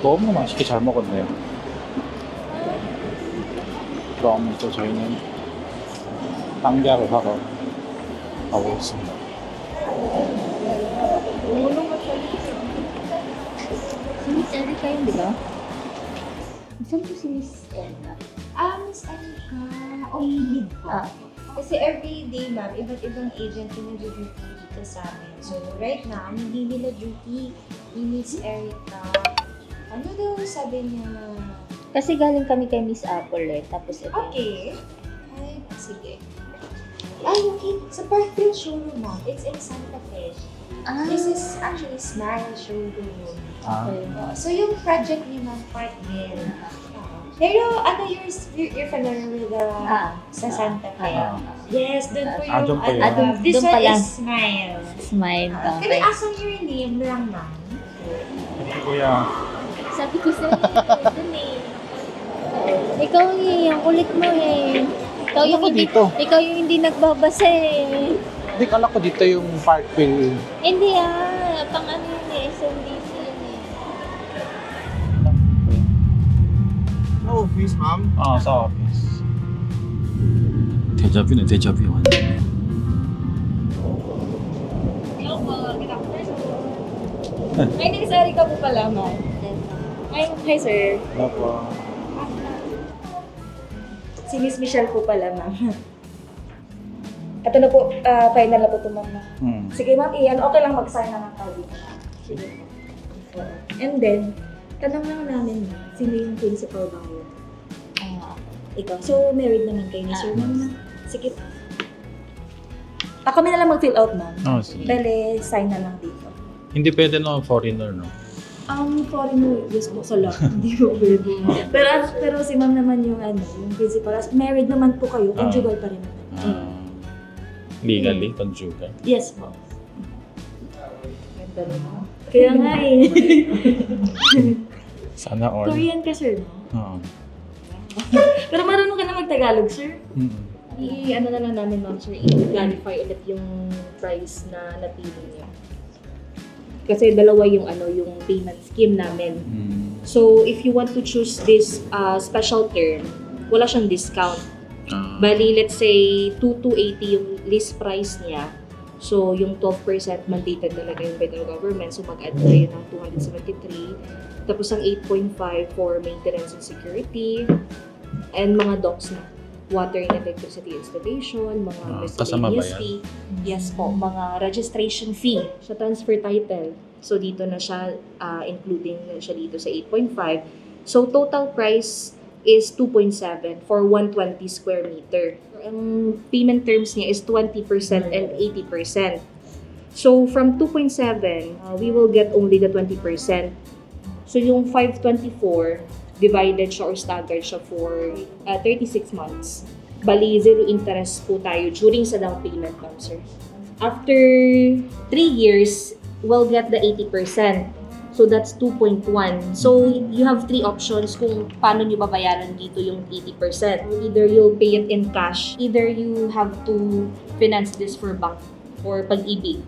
너무 맛있게 잘 먹었네요. 그럼 또 저희는 땅약을 사러 가보겠습니다. Sinis Erica yun, di ba? Saan po si Miss Erica? Miss Erica, umilid po. Ah. Kasi everyday, ma'am, iba't ibang agent yung nag-duty dito sa amin. So, right now, hindi nila duty ni Miss Erica. Ano daw sabi niya? Kasi galing kami kay Miss Apple eh. Tapos ito. Okay. Ay, sige. Ay, okay. Sa Parkville showroom, ma'am. It's in Santa Fe. Ah. This is actually Smile showroom. Okay. So, yung project ni Ma'am Parkville. Pero ano, you're familiar with the sa Santa Fe? Yes, doon po yung doon po yun. this Doon one pa lang. is Smile. Smile. Can I Okay. ask on your name lang, ma'am? Kuya, Sabi ko sa'yo, dun eh. Ikaw eh, ang kulit mo eh. Ikaw yung Ako hindi, dito. ikaw yung hindi nagbabasa eh. hindi kala ko dito yung Parkville. Hindi pang ano yun eh, SMDC yun eh. No office, ma'am. Sa office. 데자뷰네, 데자뷰 완전. Hello po, good afternoon. My name is Erica po pala, ma'am. Hi, sir. Opo. Si Miss Michelle po pala, ma'am. Ito na po, final na po ito, ma'am. Sige, ma'am, iyan, okay lang mag-sign na ng tayo dito. Sige. And then, tanong lang namin, sino yung principal buyer? Ikaw. So, married naman kayo ni sir, ma'am. Sige. Kami na lang mag-fill out, ma'am. Sige. Bale, sign na lang dito. Hindi pwede no foreigner, no? Foreigner, yes po, sa lahat. Hindi po pwede. Pero si ma'am naman yung yung principal. Married naman po kayo, conjugal pa rin naman. Legally, conjugal. Yes po. Ganda rin mo. Kaya nga eh. Sana all. Korean ka, sir, no? Oo. Pero marunong ka na mag-Tagalog, sir? Ano na lang namin, ma'am, sir, i-clarify ulit yung price na napili niya. Kasi dalawa yung yung payment scheme namin. So, if you want to choose this special term, wala siyang discount. Bali, let's say 2,280 yung list price niya. So, yung 12% mandated talaga yung federal government. So, mag-add na yun ng 273. Tapos, ang 8.5 for maintenance and security. And mga docs na. Water and electricity installation, mga kasama ba miscellaneous yan? fee. Yes po, mga registration fee sa transfer title. So, dito na siya, including na siya dito sa 8.5. So, total price is 2.7 for 120 square meter. Ang payment terms niya is 20% and 80%. So, from 2.7, we will get only the 20%. So, yung 524, divided siya or staggered siya for 36 months. Bali, zero interest po tayo during sa down payment, ma'am, sir. After 3 years, we'll get the 80%. So, that's 2.1. So, you have 3 options kung paano nyo babayaran dito yung 80%. Either you'll pay it in cash, either you have to finance this for bank or pag-ibig.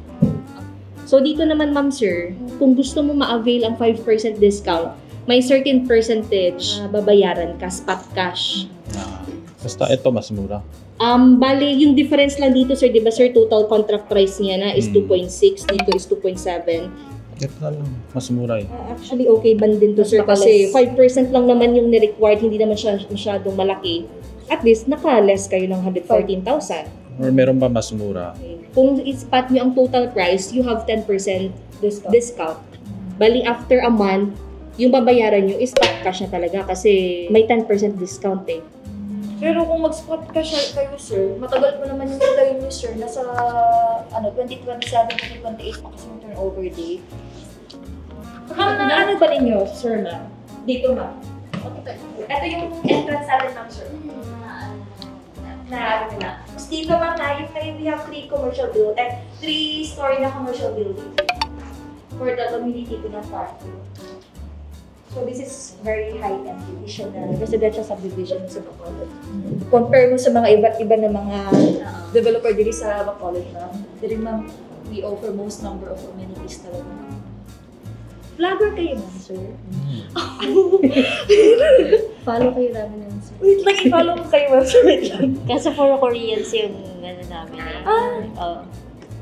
So, dito naman, ma'am, sir, kung gusto mo ma-avail ang 5% discount, may certain percentage babayaran ka, spot cash. Basta ito mas mura. Bali, yung difference lang dito, sir, di ba, sir, total contract price niya na is 2.6, dito is 2.7. Ito na lang, mas mura eh. Actually, okay ban din to, sir, kasi 5% lang naman yung ni-required, hindi naman siya masyadong malaki. At least, naka-less kayo ng 114,000. Or meron ba mas mura? Kung ispat nyo ang total price, you have 10% discount. Bali, after a month, yung babayaran nyo is spot cash na talaga kasi may 10% discount eh. Pero kung mag-spot cash kayo, sir, matagal pa naman yung tayo nyo, sir. Nasa 2027, 2028 pa kasi yung turnover date. Ano ba ninyo, sir, ma'am? Dito, ma'am. Okay. Ito yung entrance natin, ma'am, sir. Na. Tapos dito, ma'am, we have 3 commercial building, 3-story na commercial building for the community to the park. So this is very high-end traditional residential subdivision sa Bacolod. Compare mo sa mga iba't iba na mga developer dito sa Bacolod, ma'am. Dito, ma'am, we offer most number of amenities talaga. Vlogger kayo ba, sir? Follow kayo namin ng sir. Wait lang, i-follow ko kayo, ma'am. Sir, wait lang. Kasi for Koreans yung ano namin.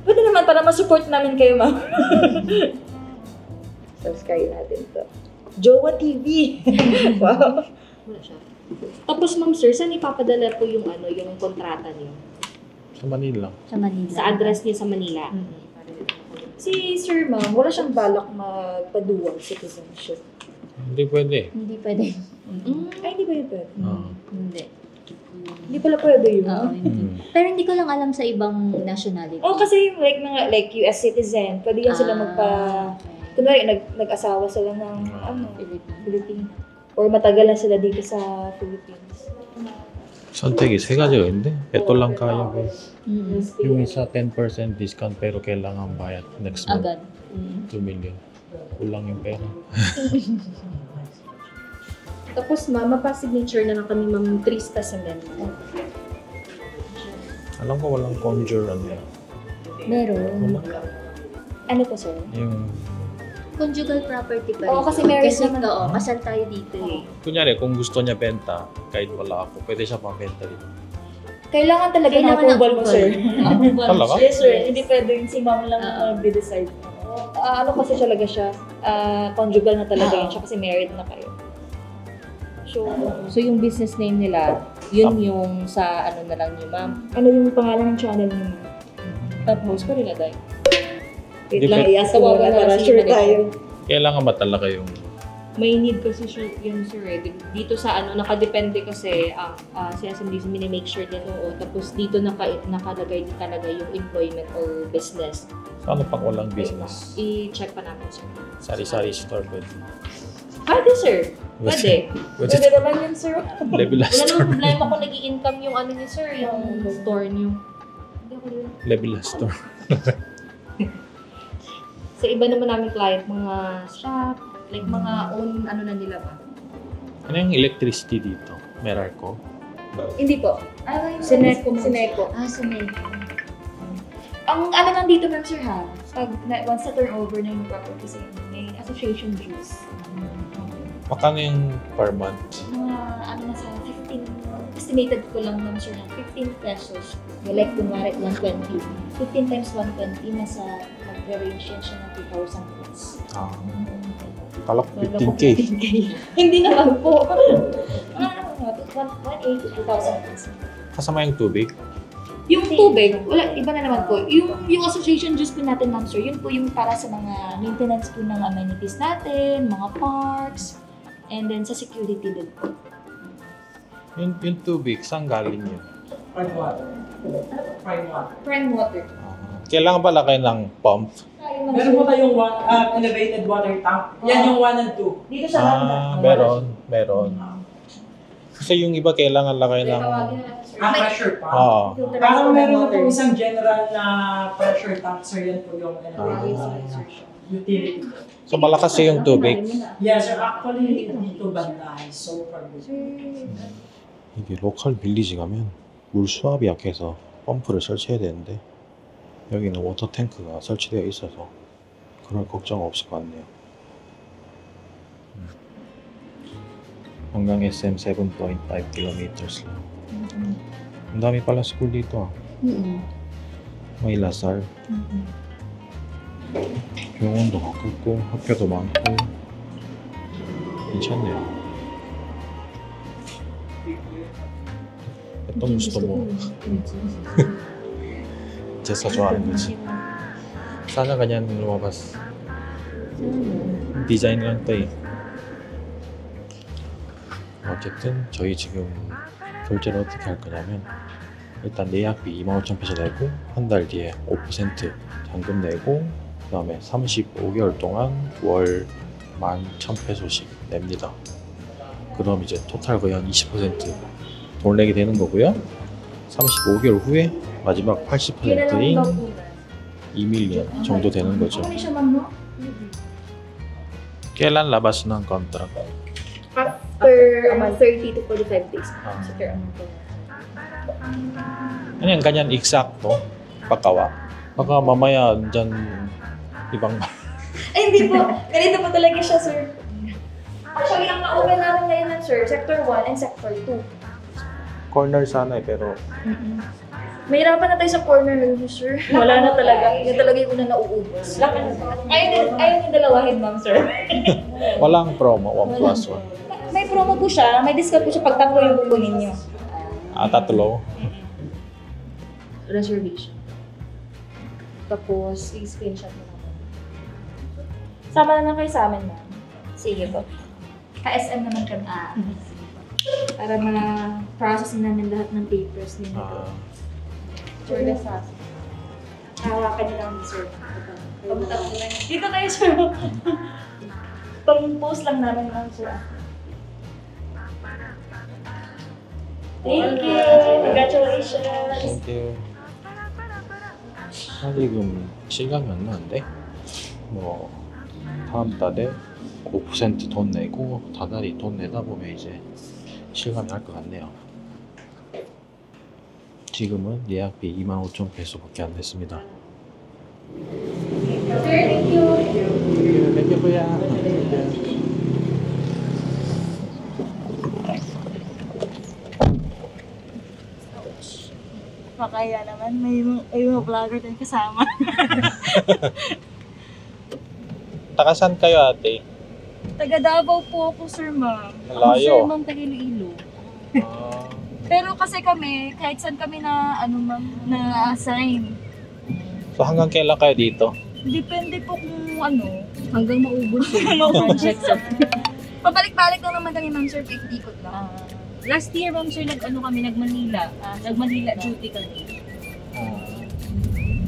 Pwede naman para ma-support namin kayo, ma'am. Subscribe natin to. Jowa TV. Wow. Wala siya. Tapos ma'am sir, saan ipapadala po yung yung kontrata niyo? Sa Manila. Sa Manila. Sa address niya sa Manila? Si Sir Ma'am, wala siyang balak magpa-dual citizenship. Hindi pwede. Hindi pwede. Ay, hindi ba yun pwede? Hindi. Hindi pala pwede yun. Oo, hindi. Pero hindi ko lang alam sa ibang nationality. Oh, kasi yung like US citizen, pwede yan sila kunwari, nag-asawa sila ng Philippines. Or matagal na sila dito sa Philippines. 선택이 세 가지가 있는데 ito lang kaya ko. Mm. Yung isa 10% discount pero kailangan bayad next month. Agad. 2 million. Kulang yung pera. Tapos ma'am, mapa-signature na lang kami ma'am 3 specimen. Alam ko walang conjure ano yan. Meron. Ano po, sir? Yung Conjugal property pa rin. Oo, kasi marriage Kasi naman. kasal tayo dito eh. kunyari kung gusto niya benta kahit wala ako, pwede siya pambenta dito. Kailangan talaga ng approval mo, sir. Talaga? Yes, sir. Hindi pwede yung si ma'am lang mag-decide. Ano kasi talaga siya? Conjugal na talaga yun siya kasi married na kayo. So yung business name nila, yun yung sa ano na lang niyo ma'am. Ano yung pangalan ng channel niyo? Tapos pa rin na dahil. Wait Hindi lang, pe- i-ask mo na para sure tayo. Kailangan matalaga yung May need kasi siya yun sir eh. Dito sa nakadepende kasi si SMDC minimake sure din oo. Tapos dito nakalagay din talaga yung employment or business. so, ano pang walang business. I-check pa namin sir. Sari-sari store pwede. Pwede sir. Pwede. Pwede. Pwede naman yun, sir. Level Wala store. namang problema kung nag-i-income yung ano niyo sir, yung store niyo. Level store. Sa iba naman namin client, mga shop, like mga own ano na nila ba? Ano yung electricity dito? Meralco? Hindi po. Sineco. Sunay. Ang ano lang dito, ma'am, sir, ha? Once na turnover na yung property sa inyo, may association dues. Magkano yung per month? Mga na sa 15, estimated ko lang naman, sir, na 15 pesos. Like, kunwari, 120. 15 times 120, nasa mag-range yan siya ng 2,000 plus. Kala ko 15K. Hindi naman po. 180 to 2,000 plus. Kasama yung tubig? Yung tubig, wala, iba na naman po. Yung association dues po natin, ma'am, sir, yun po yung para sa mga maintenance po ng amenities natin, mga parks, and then sa security din po. Yung tubig, saan galing yun? Prime water. Kailangan pala kayo ng pump? Meron po tayong elevated water tank. Yan yung 1 and 2. Dito sa Meron. Kasi yung iba kailangan lang kayo ng... Pressure pump. Oo. Parang meron na po isang general na pressure tank. So yan po yung utility. So malakas yung tubig. Yes, sir. Actually, dito banda. So far good. 이게 로컬 빌리지 가면 물 수압이 약해서 펌프를 설치해야 되는데 여기는 워터 탱크가 설치되어 있어서 그럴 걱정 없을 것 같네요. Hanggang SM 7.5 kilometers lang. Ang dami pala school dito. May Lasal. 병원도 가깝고 학교도 많고 괜찮네요. Itong gusto mo. Jessa 좋아하는 거지. Sana ganyan lumabas. 디자인 lang to eh. 어쨌든 저희 지금 결제를 어떻게 할 거냐면 일단 예약비 25,000페소 내고 한 달 뒤에 5% 잔금 내고 그 다음에 35개월 동안 월 11,000페소씩 냅니다. 그럼 이제 토탈 거의 한 20% 돈을 내게 되는 거고요. 35개월 후에 마지막 80%인 2밀리언 정도 되는 거죠. Kailan labas ng contract? After 30 to 45 days. Ano yung ganyan eksakto? Pagkawa. Baka mamaya dyan ibang... Ay, hindi po. Ganito po talaga siya, sir. Actually, ang na-open namin ngayon, sir, Sector 1 and Sector 2. Corner sana pero Mahirapan na tayo sa corner lang, sir. Wala na talaga. Yan talaga yung una nauubos. Ayun yung dalawahin, ma'am, sir. walang promo, 1+1. May promo po siya. May discount po siya pag tatlo yung kukunin niyo. Tatlo. Reservation. Tapos, i-screenshot mo naman. Sama na lang kayo sa amin, ma'am. Sige po. Ka-SM naman kami. Para ma-process namin lahat ng papers ninyo. Sure na sa Hawakan niyo lang, sir. Dito tayo, sir. Pang-post lang namin lang, sir. Thank you! Congratulations! Thank you. 지금 실감이 안 나는데 뭐 다음 달에 5% 돈 내고 다달이 돈 내다 보면 이제 실감이 날 것 같네요. 지금은 예약비 25,000페소밖에 안 됐습니다. Thank you! Thank you, kuya. Makaya naman, may mga vlogger din kasama. Takasan kayo, ate? Taga Davao po ako, sir, ma'am. Malayo. Sir, ma'am, taga Iloilo. Pero kasi kami, kahit saan kami na, na-assign. So hanggang kailan kayo dito? Depende po kung Hanggang maubos yung project. Pabalik-balik lang naman kami, ma'am, sir, ikot lang. Last year, ma'am sir, nag-Manila. Nag-Manila duty kami.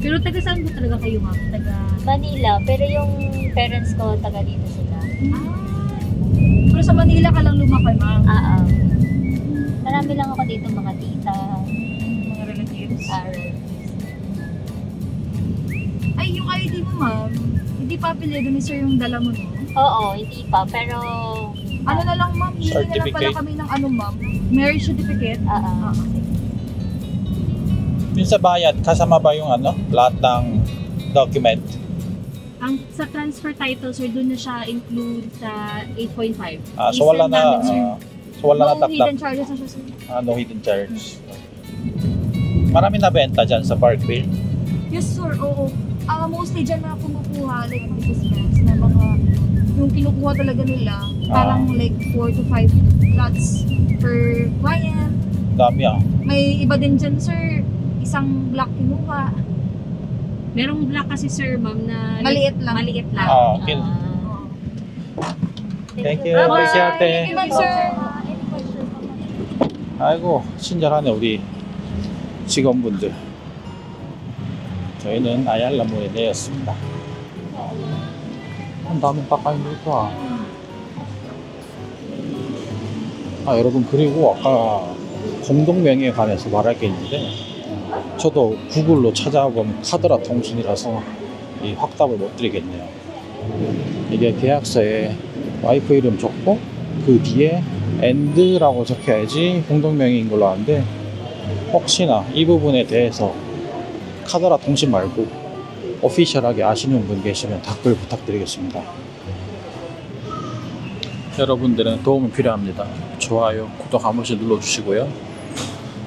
Pero taga saan po talaga kayo, ma'am? Taga... Manila, pero yung parents ko taga dito sila. Pero sa Manila ka lang lumaki, ma'am. Marami lang ako dito mga tita, Mga relatives. aral. Ay, yung ID mo, ma'am, hindi pa apelyido ni sir yung dala mo, no? Oo, hindi pa, pero Ano na lang, ma'am, hindi na lang pala Certificate. kami ng ma'am, marriage certificate. Yung sa bayad, kasama ba yung lahat ng document? Ang sa transfer title, sir, doon na siya include sa 8.5. So wala I-send na, namin, sir. na No takdak, hidden charges na siya, sir. no hidden charge. Marami na benta dyan sa Parkville. Yes, sir, oo. Mostly dyan na kumukuha, like, business na mga, yung kinukuha talaga nila, parang like 4 to 5 lots per client. Dami May iba din dyan, sir, isang block kinuha. Merong black kasi, sir, ma'am, na... Maliit lang. Maliit lang. Okay. Oo. Thank you. Bye-bye. Thank you, ate. Thank you, ma'am, sir. 아이고 친절하네 우리 직원분들. 저희는 아얄라모에 내렸습니다. 한 다음에 깎아있는 것도 여러분, 그리고 아까 공동명의에 관해서 말할 게 있는데, 저도 구글로 찾아본 카드라 통신이라서 이 확답을 못 드리겠네요. 이게 계약서에 와이프 이름 적고 그 뒤에 AND라고 적혀야지 공동명의인 걸로 아는데, 혹시나 이 부분에 대해서 카더라 통신 말고 오피셜하게 아시는 분 계시면 댓글 부탁드리겠습니다. 여러분들은 도움이 필요합니다. 좋아요, 구독 한 번씩 눌러주시고요.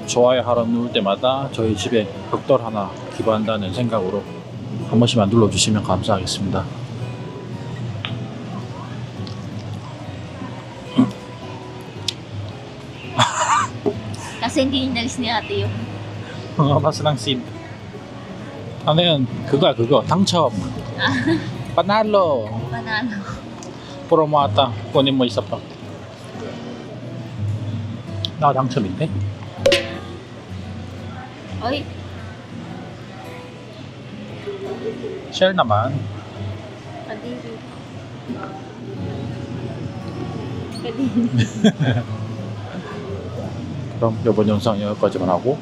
좋아요 하러 누울 때마다 저희 집에 벽돌 하나 기부한다는 생각으로 한 번씩만 눌러주시면 감사하겠습니다. Kasi hindi inalis ni ate yung maslang seed. Ano yun? 그거 당첨. Panalo. panalo. 프로모 ata. kunin mo isa pa. 나 당첨인데? Oy, share naman. kadiri. 그럼 이번 영상 여기까지만 하고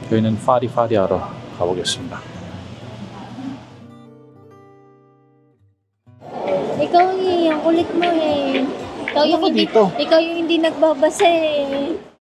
저희는 파리파리 하러 가보겠습니다. Ikaw ang kulit mo eh. Ikaw yung hindi nagbabasa eh.